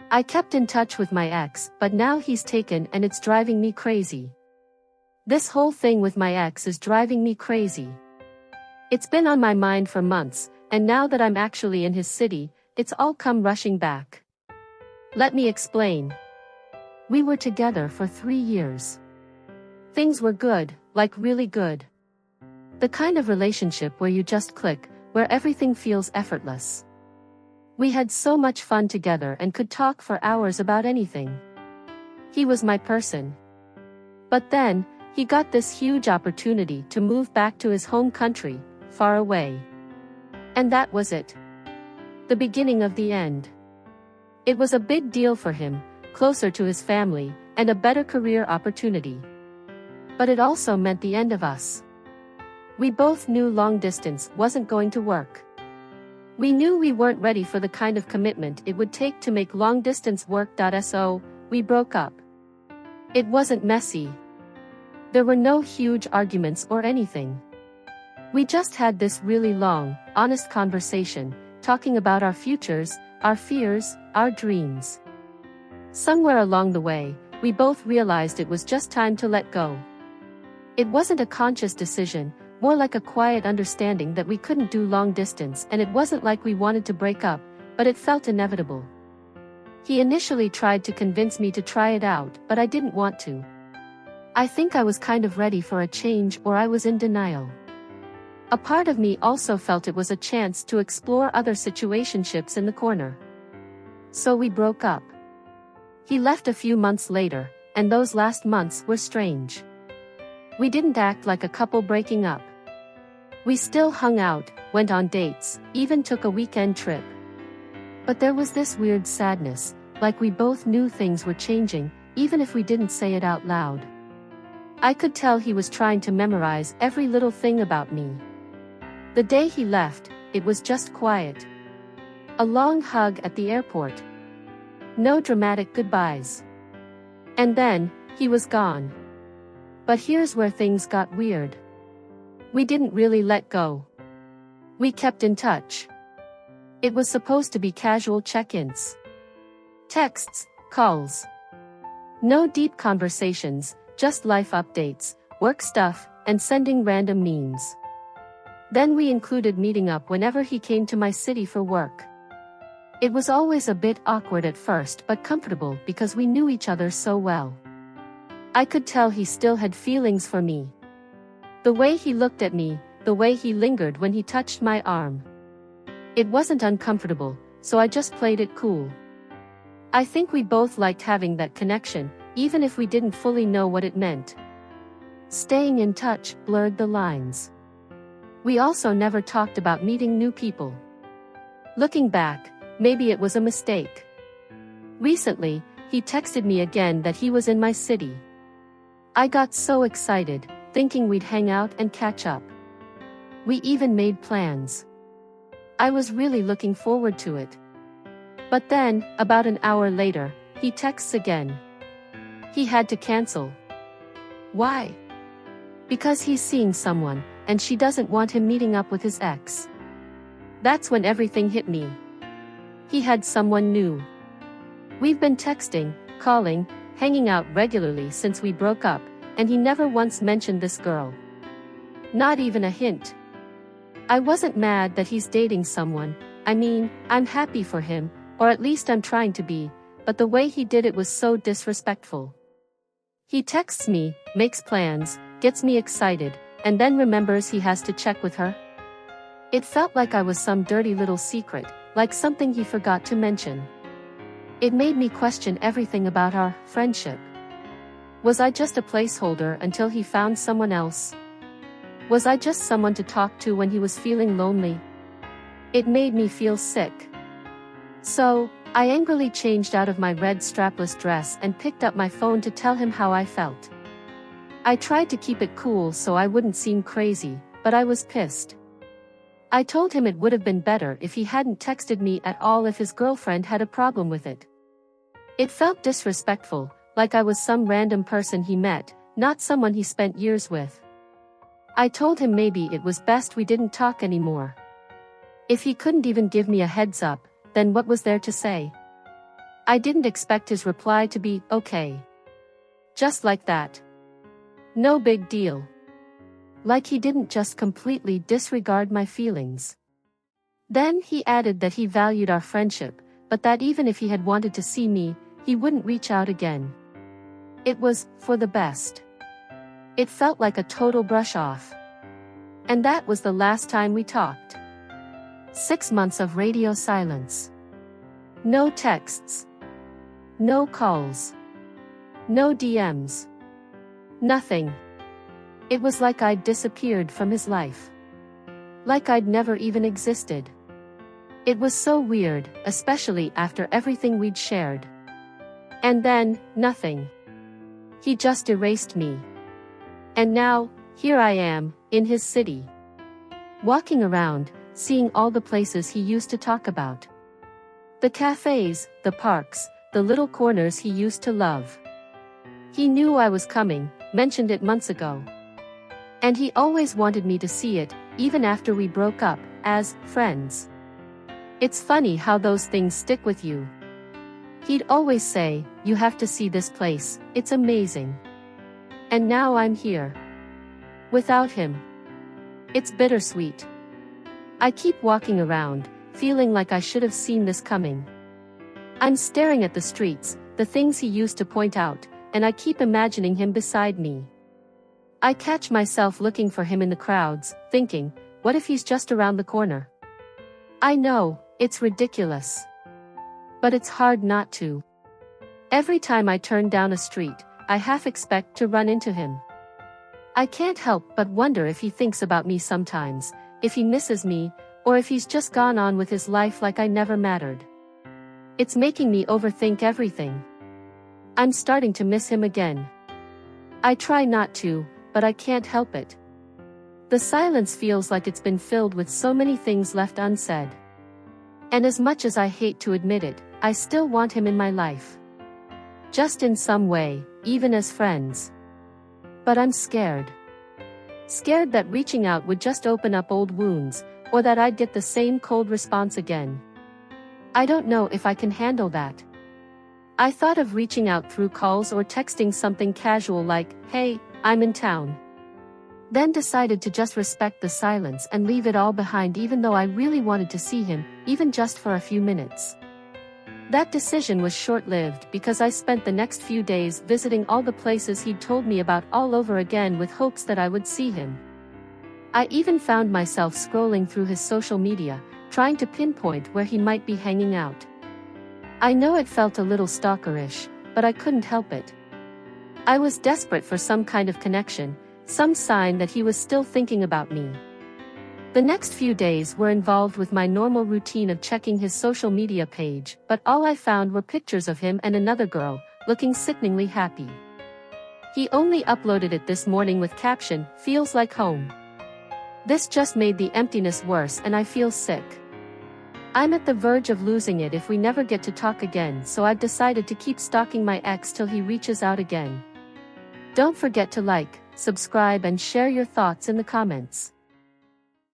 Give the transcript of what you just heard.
I kept in touch with my ex, but now he's taken and it's driving me crazy. This whole thing with my ex is driving me crazy. It's been on my mind for months, and now that I'm actually in his city, it's all come rushing back. Let me explain. We were together for 3 years. Things were good, like really good. The kind of relationship where you just click, where everything feels effortless. We had so much fun together and could talk for hours about anything. He was my person. But then, he got this huge opportunity to move back to his home country, far away. And that was it. The beginning of the end. It was a big deal for him, closer to his family, and a better career opportunity. But it also meant the end of us. We both knew long distance wasn't going to work. We knew we weren't ready for the kind of commitment it would take to make long distance work. So, we broke up. It wasn't messy. There were no huge arguments or anything. We just had this really long, honest conversation, talking about our futures, our fears, our dreams. Somewhere along the way, we both realized it was just time to let go. It wasn't a conscious decision, more like a quiet understanding that we couldn't do long distance, and it wasn't like we wanted to break up, but it felt inevitable. He initially tried to convince me to try it out, but I didn't want to. I think I was kind of ready for a change, or I was in denial. A part of me also felt it was a chance to explore other situationships in the corner. So we broke up. He left a few months later, and those last months were strange. We didn't act like a couple breaking up. We still hung out, went on dates, even took a weekend trip. But there was this weird sadness, like we both knew things were changing, even if we didn't say it out loud. I could tell he was trying to memorize every little thing about me. The day he left, it was just quiet. A long hug at the airport. No dramatic goodbyes. And then, he was gone. But here's where things got weird. We didn't really let go. We kept in touch. It was supposed to be casual check-ins. Texts, calls. No deep conversations, just life updates, work stuff, and sending random memes. Then we included meeting up whenever he came to my city for work. It was always a bit awkward at first, but comfortable because we knew each other so well. I could tell he still had feelings for me. The way he looked at me, the way he lingered when he touched my arm. It wasn't uncomfortable, so I just played it cool. I think we both liked having that connection, even if we didn't fully know what it meant. Staying in touch blurred the lines. We also never talked about meeting new people. Looking back, maybe it was a mistake. Recently, he texted me again that he was in my city. I got so excited, thinking we'd hang out and catch up. We even made plans. I was really looking forward to it. But then, about an hour later, he texts again. He had to cancel. Why? Because he's seeing someone, and she doesn't want him meeting up with his ex. That's when everything hit me. He had someone new. We've been texting, calling, hanging out regularly since we broke up, and he never once mentioned this girl. Not even a hint. I wasn't mad that he's dating someone. I mean, I'm happy for him, or at least I'm trying to be, but the way he did it was so disrespectful. He texts me, makes plans, gets me excited, and then remembers he has to check with her. It felt like I was some dirty little secret, like something he forgot to mention. It made me question everything about our friendship. Was I just a placeholder until he found someone else? Was I just someone to talk to when he was feeling lonely? It made me feel sick. So, I angrily changed out of my red strapless dress and picked up my phone to tell him how I felt. I tried to keep it cool so I wouldn't seem crazy, but I was pissed. I told him it would have been better if he hadn't texted me at all if his girlfriend had a problem with it. It felt disrespectful, like I was some random person he met, not someone he spent years with. I told him maybe it was best we didn't talk anymore. If he couldn't even give me a heads up, then what was there to say? I didn't expect his reply to be, okay. Just like that. No big deal. Like he didn't just completely disregard my feelings. Then he added that he valued our friendship, but that even if he had wanted to see me, he wouldn't reach out again. It was for the best. It felt like a total brush off. And that was the last time we talked. 6 months of radio silence. No texts. No calls. No DMs. Nothing. It was like I'd disappeared from his life. Like I'd never even existed. It was so weird, especially after everything we'd shared. And then, nothing. He just erased me. And now, here I am, in his city. Walking around, seeing all the places he used to talk about. The cafes, the parks, the little corners he used to love. He knew I was coming, mentioned it months ago. And he always wanted me to see it, even after we broke up, as friends. It's funny how those things stick with you. He'd always say, you have to see this place, it's amazing. And now I'm here. Without him. It's bittersweet. I keep walking around, feeling like I should have seen this coming. I'm staring at the streets, the things he used to point out, and I keep imagining him beside me. I catch myself looking for him in the crowds, thinking, what if he's just around the corner? I know, it's ridiculous. But it's hard not to. Every time I turn down a street, I half expect to run into him. I can't help but wonder if he thinks about me sometimes, if he misses me, or if he's just gone on with his life like I never mattered. It's making me overthink everything. I'm starting to miss him again. I try not to, but I can't help it. The silence feels like it's been filled with so many things left unsaid. And as much as I hate to admit it, I still want him in my life. Just in some way, even as friends. But I'm scared. Scared that reaching out would just open up old wounds, or that I'd get the same cold response again. I don't know if I can handle that. I thought of reaching out through calls or texting something casual like, hey, I'm in town. Then decided to just respect the silence and leave it all behind even though I really wanted to see him, even just for a few minutes. That decision was short-lived because I spent the next few days visiting all the places he'd told me about all over again with hopes that I would see him. I even found myself scrolling through his social media, trying to pinpoint where he might be hanging out. I know it felt a little stalkerish, but I couldn't help it. I was desperate for some kind of connection, some sign that he was still thinking about me. The next few days were involved with my normal routine of checking his social media page, but all I found were pictures of him and another girl, looking sickeningly happy. He only uploaded it this morning with caption, "Feels like home." This just made the emptiness worse and I feel sick. I'm at the verge of losing it if we never get to talk again, so I've decided to keep stalking my ex till he reaches out again. Don't forget to like, subscribe and share your thoughts in the comments.